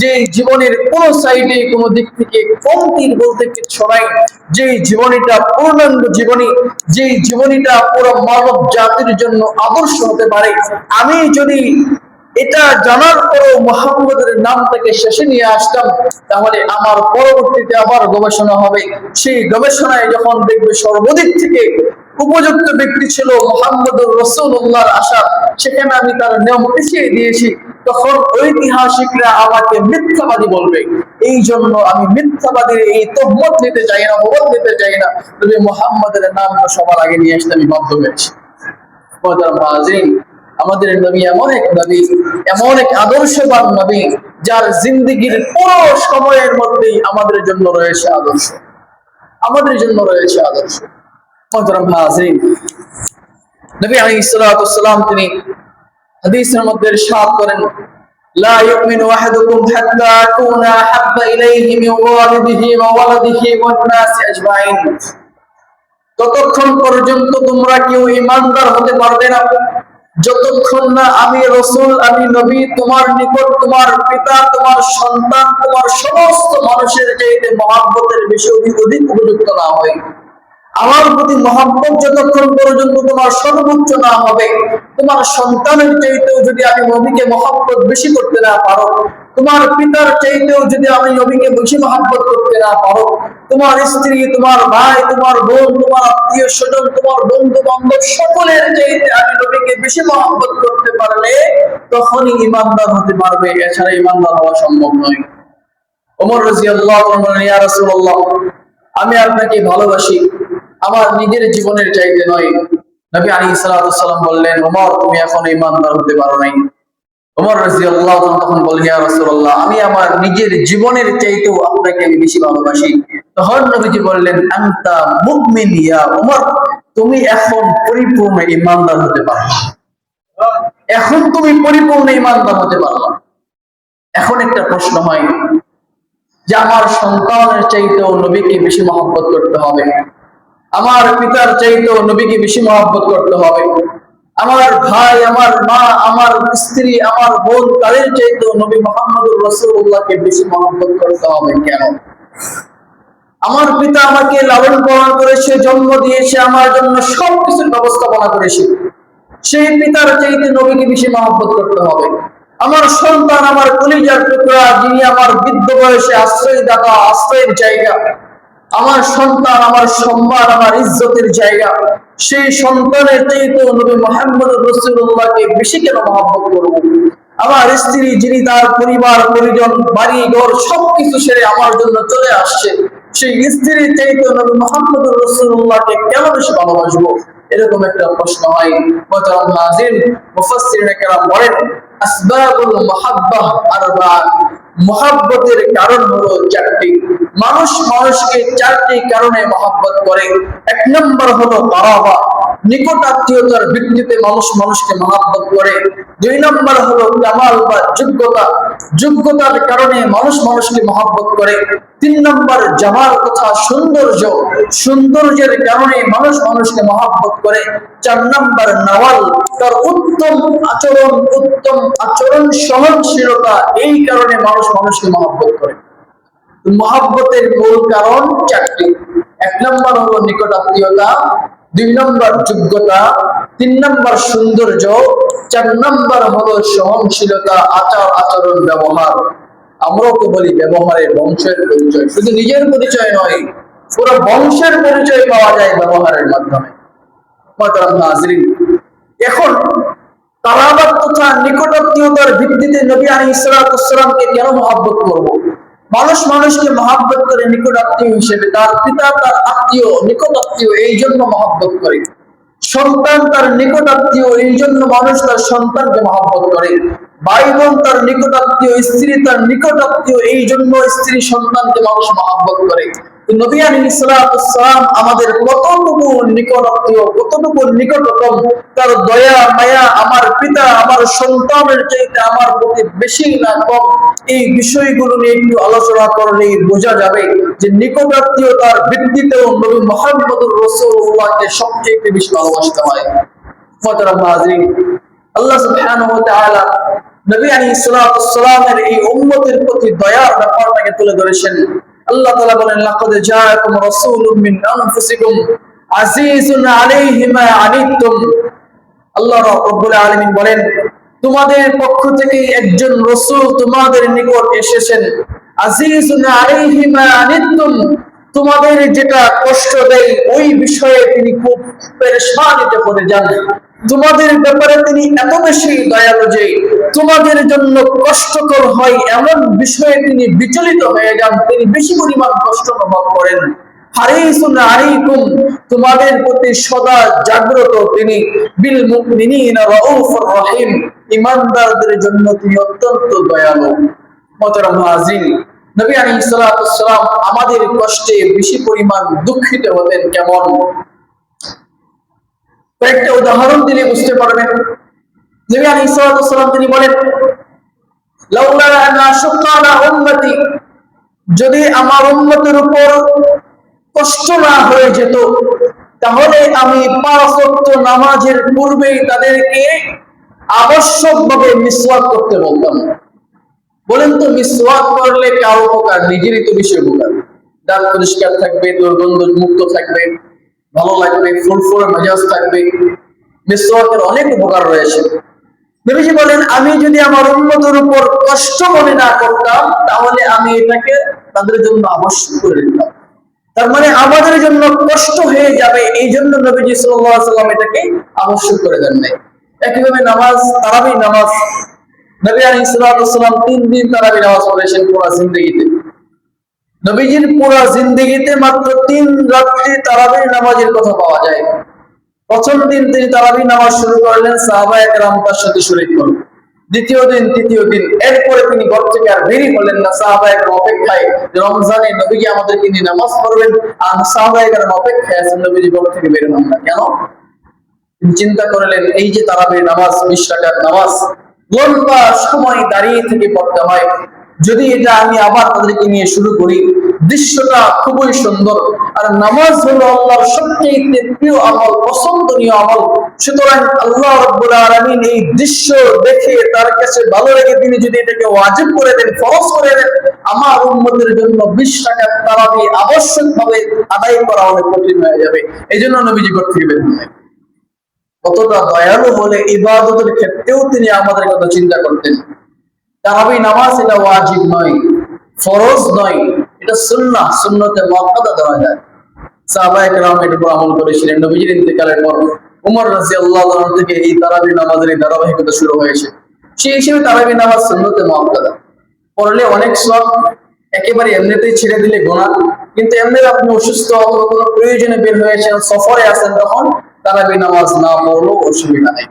যে জীবনের কোন সাইডে কোন দিক থেকে কমতি বলতে কিছু নাই, যে জীবনীটা পূর্ণাঙ্গ জীবনী, যে জীবনীটা পুরো মানব জাতির জন্য আদর্শ হতে পারে। আমি যদি এটা জানার পরও মুহাম্মদের নামটাকে শেষে নিয়ে আসতাম তাহলে আমার পরবর্তীতে আবার গবেষণা হবে। সেই গবেষণায় যখন দেখবে সর্বদিক থেকে উপযুক্ত ব্যক্তি ছিল মুহাম্মদুর রাসূলুল্লাহর আশা, সেখানে আমি তার নিয়ম পিছিয়ে দিয়েছি, তখন ঐতিহাসিকরা আমাকে মিথ্যাবাদী বলবে। এই জন্য আমি মিথ্যাবাদীর এই তহমত নিতে চাই না, অবদ নিতে চাই না। তবে মুহাম্মদের নামটা সবার আগে নিয়ে আসতে আমি বাধ্য হয়েছি। আমাদের নবী এমন এক নবী, এমন এক আদর্শবান নবী যার জিন্দেগীর পুরো সময়ের মধ্যেই আমাদের জন্য রয়েছে আদর্শ, আমাদের জন্য রয়েছে আদর্শ। নবী আলাইহিস সালাতু ওয়াস সালাম তিনি হাদিসের মধ্যে ইরশাদ করেন, লা ইউমিনু আহাদুকুম হাত্তা আকুনা হাব্বা ইলাইহি মিন ওয়ালিদিহি ওয়া ওয়ালাদিহি ওয়ান নাসি আজমাইন। ততক্ষণ পর্যন্ত তোমরা কেউ ঈমানদার হতে পারবে না যতক্ষণ না আমি রাসূল, আমি নবী তোমার নিকট তোমার পিতা, তোমার সন্তান, তোমার সমস্ত মানুষের চাইতে মহব্বতের বেশি অধিক উপযুক্ত না হয়, আমার প্রতি মহব্বত যতক্ষণ পর্যন্ত তোমার সর্বোচ্চ না হবে, তোমার সন্তানের চাইতেও যদি আমি নবীকে মহব্বত বেশি করতে না পারো, তোমার পিতার চাইতেও যদি আমি নবীকে বেশি মহব্বত করতে না পারো, তোমার স্ত্রী, তোমার ভাই, তোমার বোন, তোমার আত্মীয় স্বজন, তোমার বন্ধু বান্ধব সকলের চাইতে আমি নবীকে বেশি মহব্বত করতে পারলে তখনই ইমানদার হতে পারবে, এছাড়া ইমানদার হওয়া সম্ভব নয়। ওমর রাদিয়াল্লাহু আনহু বলেন, ইয়া রাসূলুল্লাহ, আমি আপনাকে ভালোবাসি আমার নিজের জীবনের চাইতে নয়। নবী আলাইহিস সালাতু সাল্লাম বললেন, ওমর তুমি এখন ঈমানদার হতে পারো নাই। ওমর রাদিয়াল্লাহু আনহু তখন বললেন, ইয়া রাসূলুল্লাহ, আমি আমার নিজের জীবনের চাইতেও আপনাকে আমি বেশি ভালোবাসি। তখন নবীজি বললেন, আনতা মুমিন ইয়া ওমর, তুমি এখন পরিপূর্ণ ঈমানদার হতে পারো, এখন তুমি পরিপূর্ণ ঈমানদার হতে পারো। এখন একটা প্রশ্ন হয় যে আমার সন্তানের চাইতেও নবীকে বেশি মহব্বত করতে হবে, আমার পিতার চাইতেও নবীকে বেশি মহব্বত করতে হবে, আমার ভাই, আমার মা, আমার স্ত্রী, আমার বোন, তাদের চাইতেও নবী মুহাম্মদুর রাসূলুল্লাহকে বেশি মহব্বত করতে হবে। কেন? আমার পিতা আমাকে লালন পালন করেছে, জন্ম দিয়েছে, আমার জন্য সবকিছুর ব্যবস্থাপনা করেছে, সেই পিতার চাইতে নবীকে বেশি মহব্বত করতে হবে। আমার সন্তান, আমার কলিজার টুকরা, যিনি আমার বৃদ্ধ বয়সে আশ্রয়দাতা, আশ্রয়ের জায়গা, আমার সন্তান আমার সম্মান, আমার ইজ্জতের জায়গা, সেই সন্তানের চাইতেও নবী মুহাম্মদুর রাসূলুল্লাহকে বেশি কেন মহব্বত করব? আমার স্ত্রী, যিনি তার পরিবার পরিজন, বাড়ি ঘর সবকিছু ছেড়ে আমার জন্য চলে আসছে, সেই স্ত্রীর চাইতেও নবী মুহাম্মদুর রাসূলুল্লাহকে কেন বেশি ভালোবাসবো? এরকম একটা প্রশ্ন হয়। মুহতারাম হাজির, মুফাসসিরিনে কেরাম বলেন, আসবাবুল মুহাব্বাহ আরবা, মহব্বতের কারণ হলো চারটি। মানুষ মানুষকে চারটি কারণে মহব্বত করে। এক নম্বর হলো কারাবা, নিকট আত্মীয়তার ভিত্তিতে মানুষ মানুষকে মহব্বত করে। দুই নম্বর হলো কামাল বা যোগ্যতা, যোগ্যতার কারণে মানুষ মানুষকে মহব্বত করে। তিন নম্বর জামাল তথা সৌন্দর্য, সৌন্দর্যের কারণে মানুষ মানুষকে মহব্বত করে। চার নম্বর নওয়াল, তার উত্তম আচরণ সহনশীলতা, এই কারণে মানুষ মানুষকে মহব্বত করে। মহব্বতের মূল কারণ চারটি। এক নম্বর হলো নিকট আত্মীয়তা, দুই নম্বর যোগ্যতা, তিন নম্বর সৌন্দর্য, চার নম্বর হলো সহনশীলতা, আচার আচরণ ব্যবহার। আমরাও তো বলি ব্যবহারের বংশের পরিচয়, শুধু নিজের পরিচয় নয়, পুরো বংশের পরিচয় পাওয়া যায় ব্যবহারের মাধ্যমে। এখন কারাবাত তথা নিকট আত্মীয়তার ভিত্তিতে নবী আলাইহিস সালামকে কেন মহব্বত করব? মানুষ মানুষকে মহব্বত করে নিকট আত্মীয় হিসেবে, তার পিতা তার আত্মীয়, নিকট আত্মীয়, এই জন্য মহব্বত করে। সন্তান তার নিকট আত্মীয়, এই জন্য মানুষ তার সন্তানকে মহব্বত করে। ভাই বোন তার নিকট আত্মীয়, স্ত্রী তার নিকট আত্মীয়, এই জন্য স্ত্রী সন্তানকে মানুষ মহব্বত করে। নবী আলাইহিস সালাম আমাদের কতটুকু নিকট আত্মীয়, কতটুকু নিকটতম, তার দয়া মায়া আমার পিতা আমার সন্তানের চাইতে আমার প্রতি বেশি না কম, এই বিষয়গুলো নিয়ে একটু আলোচনা করলেই বোঝা যাবে যে নিকট আত্মীয়তার ভিত্তিতেও নবী মুহাম্মদুর রাসূলুল্লাহকে সবচেয়ে বেশি ভালোবাসতে হয়। মুহতারাম হাজিরিন, আল্লাহ সুবহানাহু ওয়া তাআলা নবী আলাইহিস সালামের এই উম্মতের প্রতি দয়ার ব্যাপারটাকে তুলে ধরেছেন। আল্লাহ তাআলা বলেন, লাকাদ জাআকুম রাসূলুম মিন আনফুসিকুম আজিজুন আলাইহি মা আনিতুম। আল্লাহ রাব্বুল আলামিন বলেন, তোমাদের পক্ষ থেকে একজন রাসূল তোমাদের নিকট এসেছেন, আজিজুন আলাইহি মা আনিতুম, তোমাদের যেটা কষ্ট দেয় ওই বিষয়ে তিনি খুব পেরেশানিতে পড়ে যান। তোমাদের ব্যাপারে তিনি এত বেশি দয়ালু যে তোমাদের জন্য কষ্টকর হয় এমন বিষয়ে তিনি বিচলিত হয়ে যান, তিনি বেশি পরিমাণ কষ্ট অনুভব করেন। হারিসুন আলাইকুম, তোমাদের প্রতি সদা জাগ্রত তিনি। বিল মুমিনিনা রাউফুর রহিম, ঈমানদারদের জন্য তিনি অত্যন্ত দয়ালু। মুহতারাম হাজিরিন, নবী আলাইহিস সালাম আমাদের কষ্টে বেশি পরিমাণ দুঃখিত হতেন। কেমন? কয়েকটা উদাহরণ দিলে বুঝতে পারবেন। নবী আলাইহিস সালাম তিনি বলেন, লাউলা আন আশুক্কা আলা উম্মতি, যদি আমার উম্মতের উপর কষ্ট না হয়ে যেত তাহলে আমি 5 ওয়াক্ত নামাজের পূর্বেই তাদেরকে আবশ্যকভাবে মিসওয়াক করতে বলতাম। বলেন তো, মিসওয়াক করলে কার উপকার? নিজেরই তো বেশি উপকার। দাঁত পরিষ্কার থাকবে, দুর্গন্ধ মুক্ত থাকবে, ভালো লাগবে, ফুরফুরে মেজাজ থাকবে। মিসওয়াকের অনেক উপকার রয়েছে। নবীজি বলেন, আমি যদি আমার উম্মতের উপর কষ্ট মনে না করতাম, তাহলে আমি এটাকে তাদের জন্য আবশ্যক করে দিতাম। তার মানে আমাদের জন্য কষ্ট হয়ে যাবে, এই জন্য নবীজি সাল্লাল্লাহু আলাইহি ওয়াসাল্লাম এটাকে আবশ্যক করে দেন নাই। একইভাবে নামাজ, তারাবি নামাজ, নবী আলাইহিস সালাতু ওয়াস সালাম 3 দিন তারাবি নামাজ পড়েছেন পুরো জিন্দেগিতে। নবীজির পুরো জিন্দেগিতে মাত্র 3 রাত্রি তারাবি নামাজের কথা পাওয়া যায়। প্রথম দিন তিনি তারাবি নামাজ শুরু করলেন, সাহাবায়ে কেরাম তার সাথে শরীক হল। দ্বিতীয় দিন, তৃতীয় দিন, এরপরে তিনি ঘর থেকে আর বেরই হলেন না। সাহাবায়ে কেরাম অপেক্ষায়, রমজানে নবীজি আমাদেরকে নিয়ে নামাজ পড়বেন, আর সাহাবায়ে কেরাম অপেক্ষায় আছেন নবীজি ঘর থেকে বের হন না। কেন? তিনি চিন্তা করলেন, এই যে তারাবির নামাজ, 20 রাকাত নামাজ লম্বা সময় দাঁড়িয়ে থেকে পড়তে হয়, যদি এটা আমি আবার তাদেরকে নিয়ে শুরু করি, দৃশ্যটা খুবই সুন্দর। আর নামাজ হলো আল্লাহর সবচেয়ে প্রিয় আমল, পছন্দনীয় আমল। সুতরাং আল্লাহ রাব্বুল আলামিন এই দৃশ্য দেখে তার কাছে ভালো লেগে তিনি যদি এটাকে ওয়াজিব করে দেন, ফরজ করে দেন, আমার উম্মতের জন্য 20 রাকাত তারাবি আবশ্যকভাবে আদায় করা অনেক কঠিন হয়ে যাবে। এই জন্য নবীজি ঘর থেকে বের হলেন। কতটা দয়ালু হলে ইবাদতের ক্ষেত্রেও তিনি আমাদের কথা চিন্তা করতেন। তারাবি নামাজ এটা ওয়াজিব নয়, ফরজ নয়, এটা সুন্নাহ, সুন্নতে মুআক্কাদা দেওয়া যায়। সাহাবায়ে কেরাম এর উপর আমল করেছিলেন। নবীজির ইন্তেকালের পর ওমর রাদিয়াল্লাহু আনহু থেকে এই তারাবি নামাজের ধারাবাহিকতা শুরু হয়েছে। সেই হিসেবে তারাবি নামাজ সুন্নতে মুআক্কাদা, পড়লে অনেক সওয়াব, একেবারে এমনিতেই ছেড়ে দিলে গুনাহ। কিন্তু এমনি আপনি অসুস্থ অথবা কোনো প্রয়োজনে বের হয়েছেন, সফরে আছেন, তখন তারাবি নামাজ না পড়লেও অসুবিধা নেই।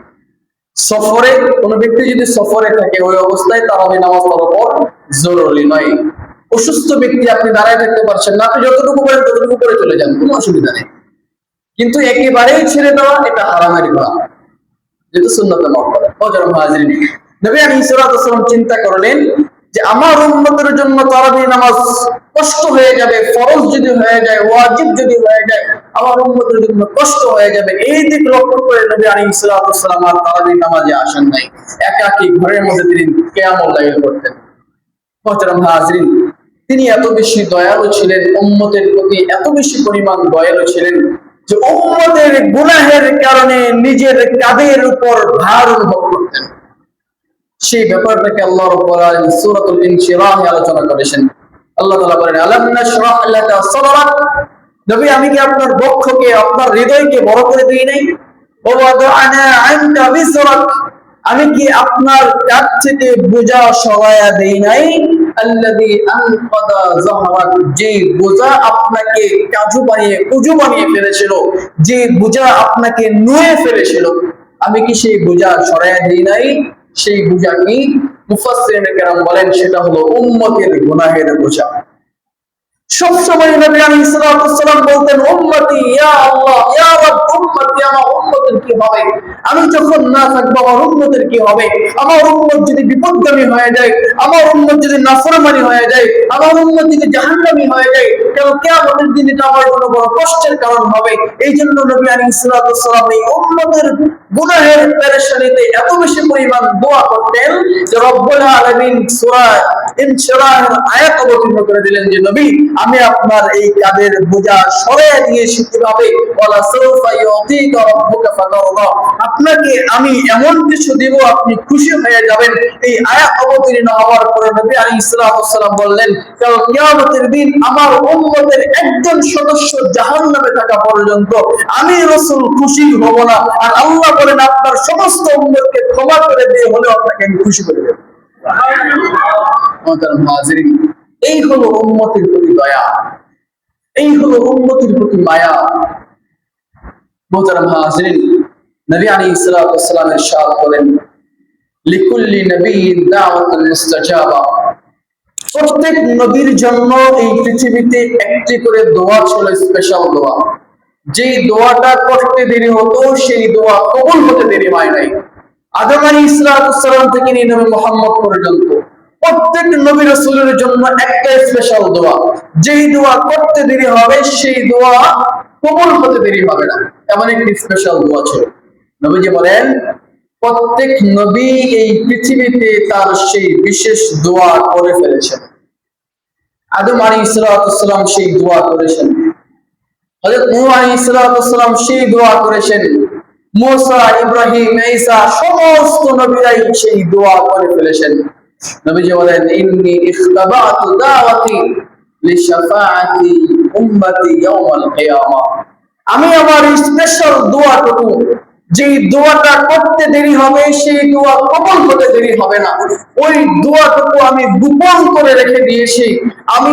সফরে কোন ব্যক্তি যদি সফরে থাকে, ওই অবস্থায় তারাবি নামাজ পড়া জরুরি নয়। অসুস্থ ব্যক্তি, আপনি দাঁড়ায় থাকতে পারছেন না, আপনি যতটুকু করেন ততটুকু করে চলে যান, কোনো অসুবিধা নেই। কিন্তু একেবারেই ছেড়ে দেওয়া এটা হারামের গুনাহ, যেটা সুন্নতে মুআক্কাদা। মুহতারাম হাজিরিন, নবী আলাইহিস সালাতু ওয়াস সালাম চিন্তা করলেন যে আমার উম্মতের জন্য তারাবি নামাজ কষ্ট হয়ে যাবে, ফরজ যদি হয়ে যায়, ওয়াজিব যদি হয়ে যায়, আমার উম্মতের জন্য কষ্ট হয়ে যাবে। এই দিক লক্ষ্য করে নবী আলাইহিস সালাতু ওয়াস সালাম আর তারাবি নামাজে আসেন নাই। একাকী ঘরের মধ্যে তিনি কিয়ামুল লাইল করতেন। মুহতারাম হাজিরিন, তিনি এত বেশি দয়ালু ছিলেন, উম্মতের প্রতি এত বেশি পরিমাণ দয়ালু ছিলেন যে উম্মতের গুনাহের কারণে নিজের কাঁধের উপর ভার অনুভব করতেন। সেই ব্যাপারটাকে আল্লাহ রাব্বুল আলামিন সূরাতুল ইনশিরাহে আলোচনা করেছেন। আল্লাহ তাআলা বলেন, আলাম নাশরাহ লাকা সাদরাক, নবী আমি কি আপনার বক্ষকে, আপনার হৃদয়কে বড় করে দেই নাই? ওয়া ওয়াদানা আনকা বিসরাক, আমি কি আপনার কাঁধ থেকে বোঝা সরায়া দেই নাই? আল্লাযী আনকাদা যাহরাক, যে বোঝা আপনাকে উজু বানিয়ে ফেলেছিল, যে বোঝা আপনাকে নুয়ে ফেলেছিল, আমি কি সেই বোঝা সরায়া দেই নাই? সেই বোঝা কি? মুফাসসিরিনে কেরাম বলেন সেটা হলো উম্মতের গুনাহের বোঝা। সবসময় নবী আলাইহিস সালাতু ওয়াস সালাম বলতেন, উম্মতি ইয়া আল্লাহ, ইয়া রাব, উম্মতি, আমার উম্মতের কি হবে? আমি যখন না থাকবো আমার উম্মতের কি হবে? আমার উম্মত যদি বিপদগামী হয়ে যায়, আমার উম্মত যদি নাফরমানি হয়ে যায়, আমার উম্মত যদি জাহান্নামী হয়ে যায়, কাল কিয়ামতের দিন এটা আমার জন্য বড় কষ্টের কারণ হবে। এই জন্য নবী আলাইহিস সালাতু ওয়াস সালাম এই উম্মতের গুনাহের পেরেশানিতে এত বেশি পরিমাণ দোয়া করতেন যে রব্বুল আলামিন সূরা ইনশিরাহের আয়াত অবতীর্ণ করে দিলেন যে নবী, আমি আপনার এই কাঁধের বোঝা সরিয়ে দিয়েছি। কিভাবে? ওয়ালা সাউফা ইউতিকা রাব্বুকা ফাতারদা, আপনাকে আমি এমন কিছু দিব আপনি খুশি হয়ে যাবেন। এই আয়াত অবতীর্ণ হওয়ার পরে নবী আলাইহিস সালাতু ওয়াস সালাম বললেন, কাল কিয়ামতের দিন আমার উম্মতের একজন সদস্য জাহান্নামে থাকা পর্যন্ত আমি রাসূল খুশি হব না। আর আল্লাহ বলেন, আপনার সমস্ত উম্মতকে ক্ষমা করে দিয়ে হলেও আপনাকে আমি খুশি করে দেব। মুহতারাম হাজিরিন, এই হলো উম্মতের প্রতি দয়া, এই হলো উম্মতের প্রতি মায়া। মুহতারাম হাজিরিন, নবী আলাইহিস সালাতু ওয়াস সালাম ইরশাদ করেন, লিকুল্লি নাবিয়্যিন দাওয়াতুন মুস্তাজাবা, প্রত্যেক নবীর জন্য এই পৃথিবীতে একটি করে দোয়া ছিল, স্পেশাল দোয়া। যেই দোয়াটা করতে দেরি হতো সেই দোয়া কবুল হতে দেরি হয় নাই। আদম আলাইহিস সালাম থেকে নিয়ে নবী মুহাম্মদ পর্যন্ত প্রত্যেক নবী রাসূলের জন্য একটা স্পেশাল দোয়া, যেই দোয়া করতে দেরি হবে সেই দোয়া কবুল হতে দেরি হবে না, এমন একটি স্পেশাল দোয়া ছিল। নবীজি বলেন, প্রত্যেক নবী এই পৃথিবীতে তার সেই বিশেষ দোয়া করে ফেলেছেন। আদম আলাইহিস সালাম সেই দোয়া করেছেন, হযরত নূহ আলাইহিস সালাম সেই দোয়া করেছেন, মুসা, ইব্রাহিম, ঈসা সমস্ত নবীরাই সেই দোয়া করে ফেলেছেন। নবীজি বলেন, ইন্নী ইখতাবাতু দাওয়াতি লিশাফাআতি উম্মতি ইয়াউমাল কিয়ামা। আমি আমার স্পেশাল দোয়াটুকু, যেই দোয়াটা করতে দেরি হবে, সেই দোয়া কবুল হতে দেরি হবে না, ওই দোয়াটুকু আমি গোপন করে রেখে দিয়েছি, আমি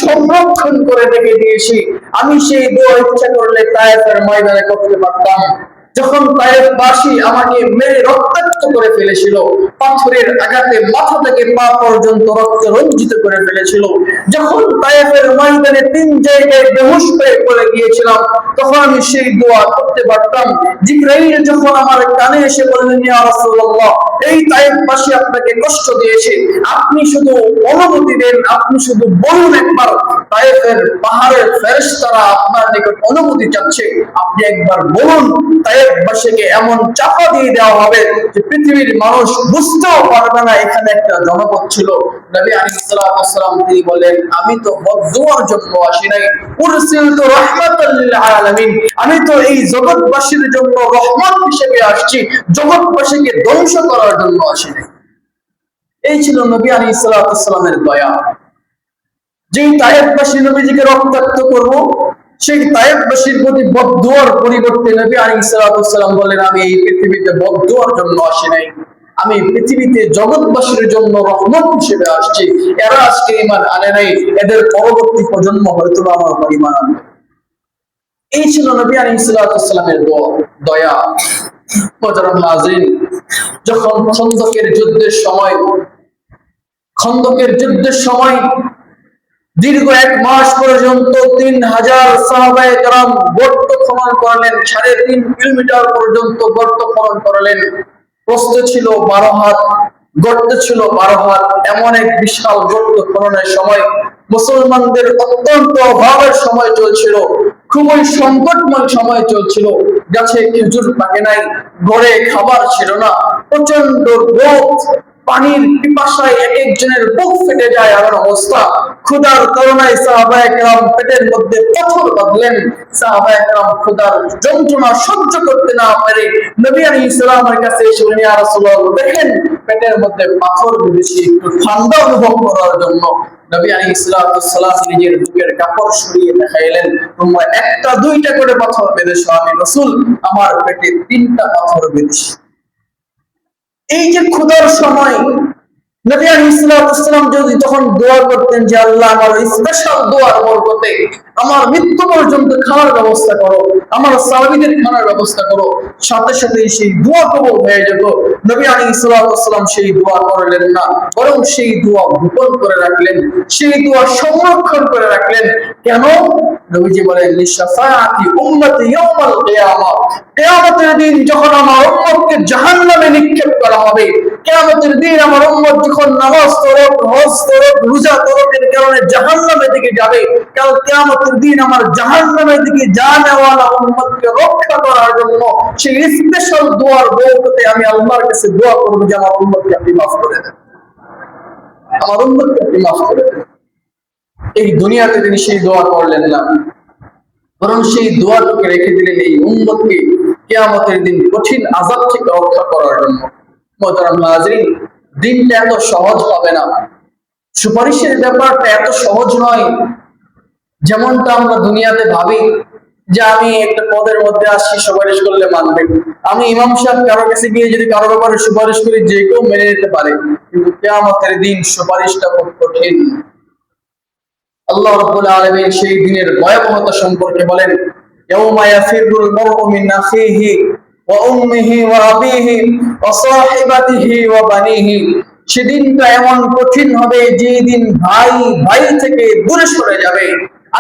সংরক্ষণ করে রেখে দিয়েছি। আমি সেই দোয়া ইচ্ছা করলে তায়েফের ময়দানে করতে পারতাম। যখন তায়েফবাসী আমাকে মেরে রক্তাক্ত করে ফেলেছিল, পাথরের আঘাতে মাথা থেকে পা পর্যন্ত রক্তে রঞ্জিত করে ফেলেছিল, যখন তায়েফের ময়দানে 3 জায়গায় বেহুশ হয়ে পড়ে গিয়েছিলাম, তখন আমি সেই দোয়া করতে পারতাম। জিবরাইল যখন আমার কানে এসে বললেন, ইয়া রাসূলুল্লাহ, এই তায়েফবাসী আপনাকে কষ্ট দিয়েছে, আপনি শুধু অনুমতি দেন, আপনি শুধু বলুন একবার, তায়েফের পাহাড়ের ফেরেশতারা আপনার নিকট অনুমতি চাচ্ছে, আপনি একবার বলুন, তায়েফবাসীকে এমন চাপা দিয়ে দেওয়া হবে যে পৃথিবীর মানুষ বুঝতেও পারবে না এখানে একটা জনপদ ছিল। নবী আলাইহিস সালাম তিনি বলেন, আমি তো বদদুয়ার জন্য আসি নাই, উরসিলতু রাহমাতাল লিল আলামিন, আমি তো এই জগৎবাসীর জন্য রহমত হিসেবে আসছি, জগৎবাসীকে ধ্বংস করার জন্য আসি নাই। এই ছিল নবী আলাইহিস সালামের দয়া। যেই তায়েফবাসী নবীজিকে রক্তাক্ত করব, সেই তায়েফবাসীর প্রতি বদদুয়ার পরিবর্তে নবী আলাইহিস সালাম বলেন, আমি এই পৃথিবীতে বদদুয়ার জন্য আসি নাই, আমি পৃথিবীতে জগৎবাসীর জন্য রহমত হিসেবে আসছি। এরা আজকে ঈমান আনে নাই, এদের পরবর্তী প্রজন্ম হয়তো আমার উপর ঈমান আনবে। এই ছিল নবী আলাইহিস সালামের দয়া। মুহতারাম হাজিরিন, যখন খন্দকের যুদ্ধের সময় দীর্ঘ 1 মাস পর্যন্ত 3000 সাহাবায়ে কেরাম গর্ত খনন করলেন, 3.5 কিলোমিটার পর্যন্ত গর্ত খনন করলেন। প্রস্থ ছিল 12 হাত, গর্ত ছিল 12 হাত। এমন এক বিশাল গর্ত খননের সময় মুসলমানদের অত্যন্ত অভাবের সময় চলছিল, খুবই সংকটময় সময় চলছিল। গাছে খেজুর পাকে নাই, ঘরে খাবার ছিল না, প্রচন্ড রোদ, পানির পিপাসায় এক একজনের বুক ফেটে যায় এমন অবস্থা। ক্ষুধার তাড়নায় সাহাবায়ে কেরাম পেটের মধ্যে পাথর বাঁধলেন। সাহাবায়ে কেরাম ক্ষুধার যন্ত্রণা সহ্য করতে না পেরে নবী আলাইহিস সালামের কাছে এসে বললেন, ইয়া রাসূলুল্লাহ, দেখেন পেটের মধ্যে পাথর বেঁধেছি, একটু ঠান্ডা অনুভব করার জন্য। নবী আলাইহিস সালাম নিজের বুকের কাপড় সরিয়ে দেখাইলেন, তোমরা 1টা 2টা করে পাথর বেঁধেছো, আমি রাসূল আমার পেটে 3টা পাথর বেঁধেছি। এই যে ক্ষুধার সময় নবী আলাইহিস সালাম যদি তখন দোয়া করতেন যে আল্লাহ, আমার স্পেশাল দোয়ার বরকতে আমার মৃত্যু পর্যন্ত খাওয়ার ব্যবস্থা করো, আমার সাহাবীদের খাওয়ার ব্যবস্থা করো, সাথে সাথে সেই দোয়া কবুল হয়ে যেত। নবী আলাইহিস সালাম সেই দোয়া করলেন না, বরং সেই দোয়া গোপন করে রাখলেন, সেই দোয়া সংরক্ষণ করে রাখলেন। কেন? নবীজি বলেন, লিশাফাআতি উম্মতি ইয়াউমাল কিয়ামা, কিয়ামতের দিন যখন আমার উম্মতকে জাহান্নামে নিক্ষেপ করা হবে, কিয়ামতের দিন আমার উম্মত যখন নামাজ তরক, হজ তরক, রোজা তরকের কারণে জাহান্নামের দিকে যাবে, কাল কিয়ামতের দিন আমার জাহান্নামের দিকে যাওয়ালা উম্মতকে রক্ষা করার জন্য সেই স্পেশাল দোয়ার বরকতে আমি আল্লাহর কাছে দোয়া করব যে আমার উম্মতকে আপনি মাফ করে দেন, আমার উম্মতকে আপনি মাফ করে দেন। এই দুনিয়াতে তিনি সেই দোয়া করলেন না, বরং সেই দোয়াটাকে রেখে দিলেন এই উম্মতকে কিয়ামতের দিন কঠিন আযাব থেকে রক্ষা করার জন্য। মুহতারাম হাজিরিন, দিনটা এত সহজ হবে না, সুপারিশের ব্যাপারটা এত সহজ নয় যেমনটা আমরা দুনিয়াতে ভাবি যে আমি একটা পদের মধ্যে আসছি, সুপারিশ করলে মানবে। আমি ইমাম সাহেব কারো কাছে গিয়ে যদি কারো ব্যাপারে সুপারিশ করি, যে কেউ মেনে নিতে পারে, কিন্তু কিয়ামতের দিন সুপারিশটা খুব কঠিন। আল্লাহ রাব্বুল আলামিন সেই দিনের ভয়াবহতা সম্পর্কে বলেন, ইয়াউমা ইয়াফিরুল মারউ মিন আখিহি ওয়া উম্মিহি ওয়া আবিহি ওয়া সাহিবাতিহি ওয়া বানিহি। সেদিনটা এমন কঠিন হবে যে দিন ভাই ভাই থেকে দূরে সরে যাবে।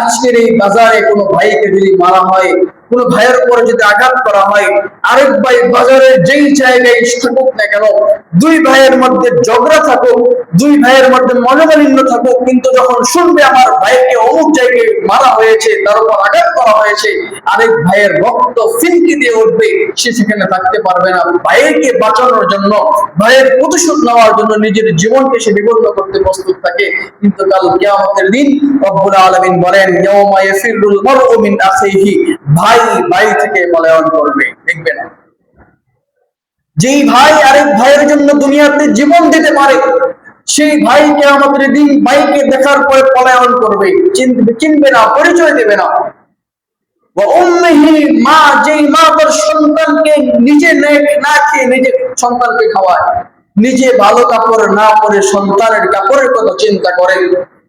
আজকের এই বাজারে কোনো ভাইকে যদি মারা হয়, কোন ভাইয়ের উপরে যদি আঘাত করা হয়, আরেক ভাই বাজারে যেই জায়গায় থাকুক না কেন, দুই ভাইয়ের মধ্যে ঝগড়া থাকুক, দুই ভাইয়ের মধ্যে মনোমালিন্য থাকুক, কিন্তু যখন শুনবে আমার ভাইকে অমুক জায়গায় মারা হয়েছে, তার উপর আঘাত করা হয়েছে, আরেক ভাইয়ের রক্ত ফিনকি দিয়ে উঠবে, সে সেখানে থাকতে পারবে না। ভাইকে বাঁচানোর জন্য, ভাইয়ের প্রতিশোধ নেওয়ার জন্য নিজের জীবনকে সে বিপন্ন করতে প্রস্তুত থাকে। কিন্তু কাল কিয়ামতের দিন রব্বুল আলামিন বলেন, ইয়াউমা ইয়াফিরুল মারউ মিন আখিহি, ভাই ভাই থেকে পলায়ন করবে। দেখবেন যেই ভাই আরেক ভাইয়ের জন্য দুনিয়াতে জীবন দিতে পারে, সেই ভাই কিয়ামতের দিন ভাইকে দেখার পরে পলায়ন করবে, চিনবে না, পরিচয় দেবে না। মা, যেই মা তার সন্তানকে নিজে না খেয়ে নিজে সন্তানকে খাওয়ায়, নিজে ভালো কাপড় না পরে সন্তানের কাপড়ের কথা চিন্তা করে,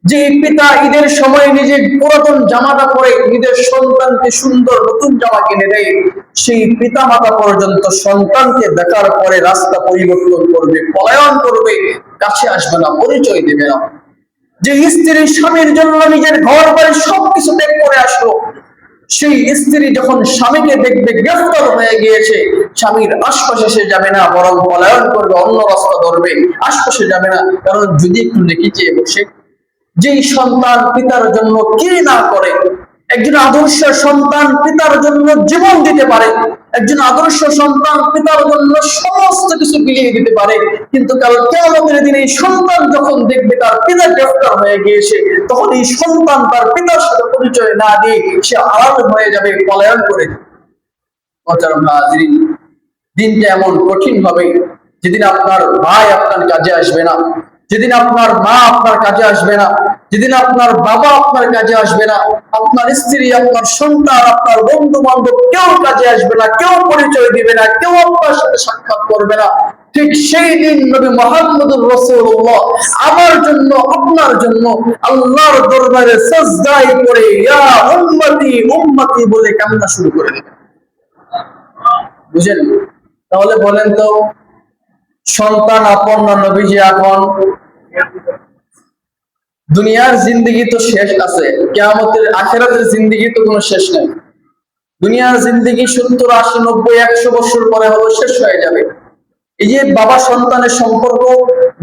যে পিতা ঈদের সময় নিজে পুরাতন জামাটা পরে নিজের সন্তানকে সুন্দর নতুন জামা কিনে দেয়, সেই পিতা মাতা পর্যন্ত সন্তানকে দেখার পরে রাস্তা পরিবর্তন করবে, পলায়ন করবে, কাছে আসবে না, পরিচয় দেবে না। যে স্ত্রী স্বামীর জন্য নিজের ঘর বাড়ি সবকিছু ত্যাগ করে আসলো, সেই স্ত্রী যখন স্বামীকে দেখবে গ্রেফতার হয়ে গিয়েছে, স্বামীর আশপাশে সে যাবে না, বরং পলায়ন করবে, অন্য রাস্তা ধরবে, আশপাশে যাবে না। কারণ যদি একটু নেকি চেয়ে বসে, যেই সন্তান পিতার জন্য কি না করে, একজন আদর্শ সন্তান পিতার জন্য জীবন দিতে পারে, একজন আদর্শ সন্তান পিতার জন্য সমস্ত কিছু বিলিয়ে দিতে পারে, কিন্তু কাল কিয়ামতের দিনে এই সন্তান যখন দেখবে তার পিতা গ্রেফতার হয়ে গিয়েছে, তখন এই সন্তান তার পিতার সাথে পরিচয় না দিয়ে সে আলাদা হয়ে যাবে, পলায়ন করে। দিনটা এমন কঠিন হবে, যেদিন আপনার ভাই আপনার কাজে আসবে না, যেদিন আপনার মা আপনার কাজে আসবে না, যেদিন আপনার বাবা আপনার কাজে আসবে না, আপনার স্ত্রী, আপনার সন্তান, আপনার বন্ধু বান্ধব কেউ কাজে আসবে না, কেউ পরিচয় দিবে না, কেউ আপনার সাথে সাক্ষাৎ করবে না। ঠিক সেই দিন নবী মুহাম্মদুর রাসূলুল্লাহ আমার জন্য, আপনার জন্য আল্লাহর দরবারে সাজদায় পড়ে ইয়া উম্মতি উম্মতি বলে কান্না শুরু করে দেবেন। বুঝেন? তাহলে বলেন তো, সন্তান আপন না নবীজি আপন? দুনিয়ার জিন্দেগি তো শেষ আছে, কিয়ামতের আখিরাতের জিন্দেগি তো কোনো শেষ নেই। দুনিয়ার জিন্দেগি 70, 80, 90, 100 বছর পরে হলো শেষ হয়ে যাবে। এই যে বাবা সন্তানের সম্পর্ক,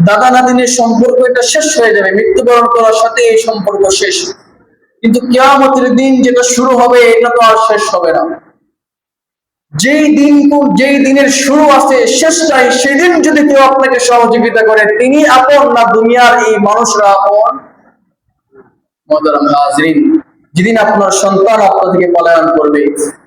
দাদা নাতিনের সম্পর্ক, এটা শেষ হয়ে যাবে, মৃত্যুবরণ করার সাথে এই সম্পর্ক শেষ। কিন্তু কিয়ামতের দিন যেটা শুরু হবে, এটা তো আর শেষ হবে না। যেই দিনের শুরু আছে, শেষ নাই, সেদিন যদি কেউ আপনাকে সহযোগিতা করে, তিনি আপন না দুনিয়ার এই মানুষরা আপন? মুহতারাম হাজিরিন, যেদিন আপনার সন্তান আপনার থেকে পলায়ন করবে,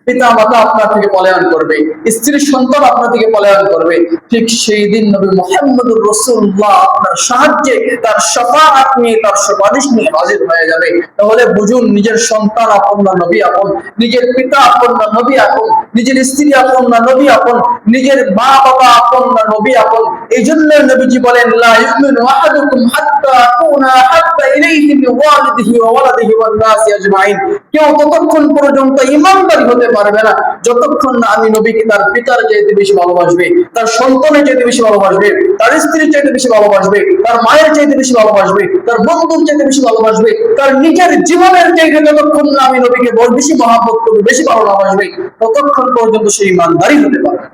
পিতা মাতা আপনার থেকে পলায়ন করবে, স্ত্রীর সন্তান আপনার থেকে পলায়ন করবে, ঠিক সেই দিন নবী মুহাম্মদুর রাসূলুল্লাহ আপনার সাহায্যে, তার শাফাআত নিয়ে, তার সুপারিশ নিয়ে হাজির হয়ে যাবে। তাহলে বুঝুন, নিজের সন্তান আপন না নবী আপন, নিজের পিতা আপন না নবী আপন, নিজের স্ত্রী আপন না নবী আপন, নিজের মা বাবা আপন না নবী আপন। এই জন্য নবীজি বলেন, লা ইউমিনু আহাদুকুম হাত্তা আকুনা হাব্বা ইলাইহি মিন ওয়ালিদিহি ওয়া ওয়ালাদিহি ওয়ান নাসি আজমাইন। কেউ ততক্ষণ পর্যন্ত ঈমানদার হতে পারবে না যতক্ষণ না আমি নবীকে তার পিতার চাইতে বেশি ভালোবাসবে, তার সন্তানের চাইতে বেশি ভালোবাসবে, তার স্ত্রীর চাইতে বেশি ভালোবাসবে, তার মায়ের চাইতে বেশি ভালোবাসবে, তার বন্ধুর চাইতে বেশি ভালোবাসবে, তার নিজের জীবনের চাইতে যতক্ষণ না আমি নবীকে বেশি মহব্বত করবে, বেশি ভালোবাসবে, ততক্ষণ পর্যন্ত সেই ঈমানদারই হতে পারবে।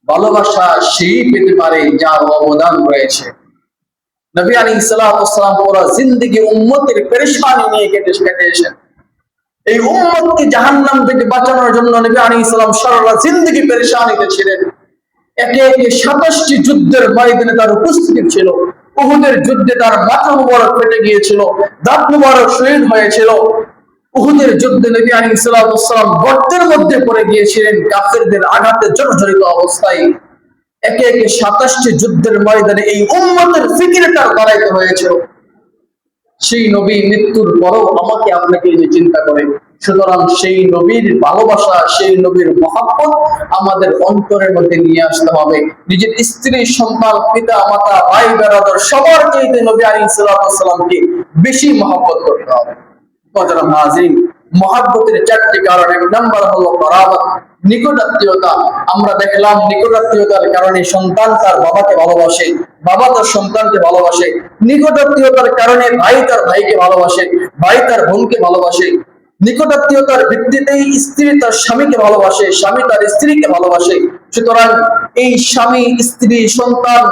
ভালোবাসা সেই পেতে পারে যার অবদান রয়েছে। নবী আলাইহিস সালাম পুরো জিন্দেগি উম্মতের পেরেশানি নিয়ে কেটেছেন। এই উম্মতকে জাহান্নাম থেকে বাঁচানোর জন্য নবী আলাইহিস সালাম সারা জিন্দেগি পেরেশানিতে ছিলেন। একে একে 27টি যুদ্ধের ময়দানে তার উপস্থিতি ছিল। উহুদের যুদ্ধে তার মাথা মুবারক ফেটে গিয়েছিল, দাঁত মুবারক শহীদ হয়েছিল। উহুদের যুদ্ধে নবী আলাইহিস সালাম গর্তের মধ্যে পড়ে গিয়েছিলেন, কাফেরদের আঘাতে জর্জরিত অবস্থায়। একে একে 27টি যুদ্ধের ময়দানে এই উম্মতের ফিকিরে তার দাঁড়াইতে হয়েছিল। সেই নবী মৃত্যুর পরও আমাকে আপনাকে যে চিন্তা করে। সুতরাং সেই নবীর ভালোবাসা, সেই নবীর মহব্বত আমাদের অন্তরের মধ্যে নিয়ে আসতে হবে। নিজের স্ত্রী, সন্তান, পিতা মাতা, ভাই বেরাদর সবার চাইতে নবী আলাইহিস সালামকে বেশি মহব্বত করতে হবে। মুহতারাম হাজিরিন, মহব্বতের 4টি কারণ। 1 নাম্বার হলো করাবত, নিকটাত্মীয়তা। আমরা দেখলাম নিকটাত্মীয়তার কারণে সন্তান তার বাবাকে ভালোবাসে, বাবা তার সন্তানকে ভালোবাসে। নিকটাত্মীয়তার কারণে ভাই তার ভাইকে ভালোবাসে, ভাই তার বোনকে ভালোবাসে। নিকটাত্মীয়তার ভিত্তিতেই স্ত্রী তার স্বামীকে ভালোবাসে, স্বামী তার স্ত্রীকে ভালোবাসে। সুতরাং এই স্বামী, স্ত্রী, সন্তান,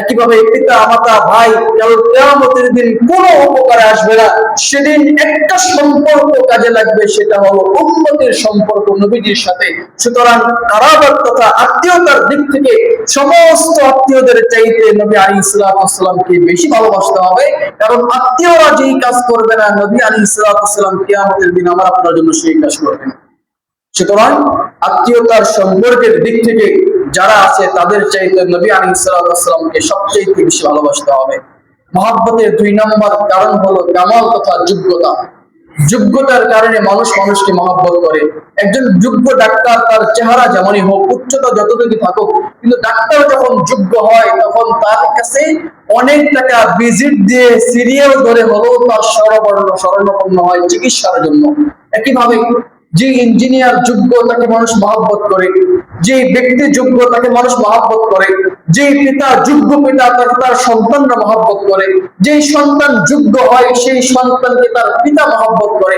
একইভাবে পিতা মাতা, ভাই, কাল কিয়ামতের দিন কোনো উপকারে আসবে না। সেদিন একটা সম্পর্ক কাজে লাগবে, সেটা হলো উম্মতের সম্পর্ক নবীজির সাথে। সুতরাং কারাবার তথা আত্মীয়তার দিক থেকে সমস্ত আত্মীয়দের চাইতে নবী আলাইহিস সালামকে বেশি ভালোবাসতে হবে। কারণ আত্মীয়রা যেই কাজ করবে না, নবী আলাইহিস সালাম কিয়ামতের দিন আমার আপনার জন্য সেই কাজ করবেন। সুতরাং আত্মীয়তার সম্পর্কের দিক থেকে যারা আছে তাদের চাইতে নবী আলাইহিস সালামকে সবচেয়ে বেশি ভালোবাসতে হবে। মহব্বতের 2 নম্বর কারণ হলো কামাল তথা যোগ্যতা। যোগ্যতার কারণে মানুষ মানুষকে মহব্বত করে। একজন যোগ্য ডাক্তার, তার চেহারা যেমনই হোক, উচ্চতা যতটুকু থাকুক, কিন্তু ডাক্তার যখন যোগ্য হয় তখন তার কাছে অনেক টাকা ভিজিট দিয়ে সিরিয়াল ধরে হলেও তার শরণাপন্ন হয় চিকিৎসার জন্য। একইভাবে যে ইঞ্জিনিয়ার যোগ্য তাকে মানুষ মহব্বত করে, যে ব্যক্তি যোগ্য তাকে মানুষ মহব্বত করে, যে পিতা যোগ্য পিতা তাকে তার সন্তানরা মহব্বত করে, যে সন্তান যোগ্য হয় সেই সন্তানকে তার পিতা মহব্বত করে।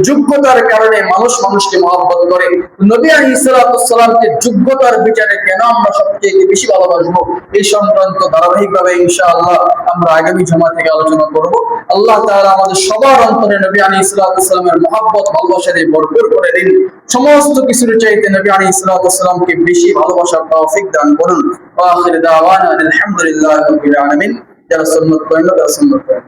যোগ্যতার কারণে মানুষ মানুষকে মহব্বত করে। নবী আলাইহিস সালামকে যোগ্যতার বিচারে কেন আমরা সবচেয়ে বেশি ভালোবাসবো, এই সংক্রান্ত ধারাবাহিকভাবে ইনশাআল্লাহ আমরা আগামী জমা থেকে আলোচনা করব। আল্লাহ তাআলা আমাদের সবার অন্তরে নবী আলাইহিস সালামের মহব্বত ভালোবাসা দিয়ে ভরপুর করে দিন। সমস্ত কিছুর চাইতে নবী আলাইহিস সালামকে বেশি ভালোবাসার তৌফিক দান করুন। ওয়া আখির দাওয়ানা আলহামদুলিল্লাহি রাব্বিল আলামিন। যারা সুন্নাত করেন তারা সুন্নাত করেন।